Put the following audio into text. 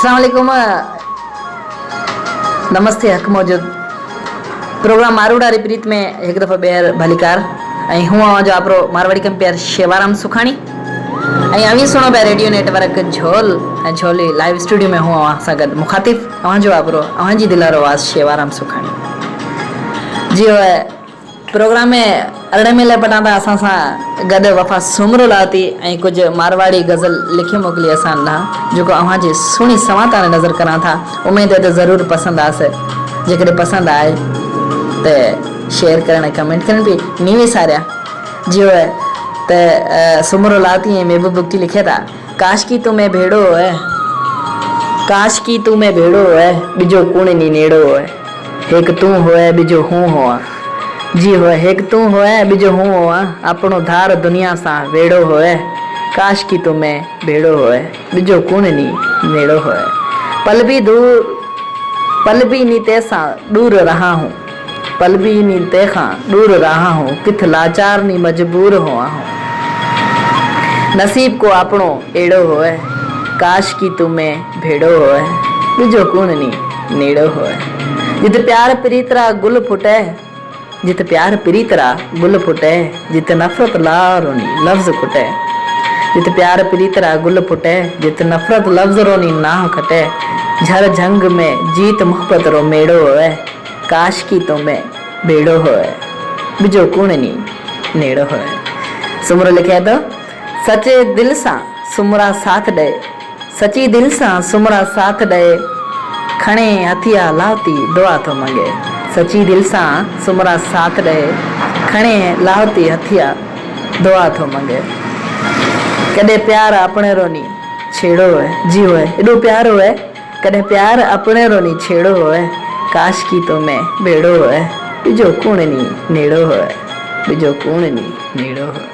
अस्सलाम वालेकुम। नमस्ते हक मौजूद प्रोग्राम मारूड़ा रिप्रीत में एक दफ़ा बेर भलीकार हूँ जो आप मारवाड़ी कंपेयर शेवाराम सुखानी अभी सुनो पे रेडियो नेटवर्क झोल झोली लाइव स्टूडियो में हूँ सगत मुखातिब जो आप जी दिलारो आवाज़ शेवाराम सुखानी जी है प्रोग्राम में अरड़े मेले पटाता असा सा गद वफा सुमरो लाती कुछ मारवाड़ी गज़ल लिखी मोकली असा ना जो जी सुनी समाता ने नज़र करा था। उम्मीद है तो ज़रूर पसंद आसे जेकॾहिं पसंद आए तो शेयर करें कमेंट करें भी नीवी सारिया जी है तो सुमरो लाती है महबूब बुक्ति लिखे था काश की तुम्हें भेड़ो है काश की तुम्हें भेड़ो है बिजो कुण नी नेड़ो है एक तू होए बिजो हूँ होआ जी हो एक तू होए बिजो हूँ होआ अपनो धार दुनिया सा वेड़ो होए काश की तुम्हें भेड़ो होए बिजो कुण नी नेड़ो होए पल भी नी तैसा दूर रहा हूँ पल भी नी तेखा दूर रहा हूँ किथ लाचार नी मजबूर हुआ हूँ नसीब को अपनो एड़ो होए काश की तुम्हें भेड़ो होए बिजो कुण नी नेड़ो होए जित प्यार प्रीतरा गुल फुटे जित प्यार प्रीतरा गुल फुटे जित नफरत लारोनी लफ्ज कुटे जित प्यार प्रीतरा गुल फुटे जित नफरत लफ्ज रोनी नाह खटे झर झंग में जीत मोहब्बत रो मेड़ो होए काश की तुम्हें बेड़ो होए बिजो कुण नी नेड़ो होए। सुमरो लिखे तो सचे दिल सा सुमरा साथ दे सची दिल सा सुमरा साथ दे खणे हथिया लावती दुआ तो मंगे सची दिल सा सुमरा साथ दे खणे लावती हथिया दुआ तो मंगे कदे प्यार अपने रोनी छेड़ो है जी होए एडो प्यार होए कदे प्यार अपने रोनी छेड़ो होए काश की तुम्हें बेड़ो होए बिजो कुण नी नेड़ो होए बिजो कुण नी नेड़ो होए।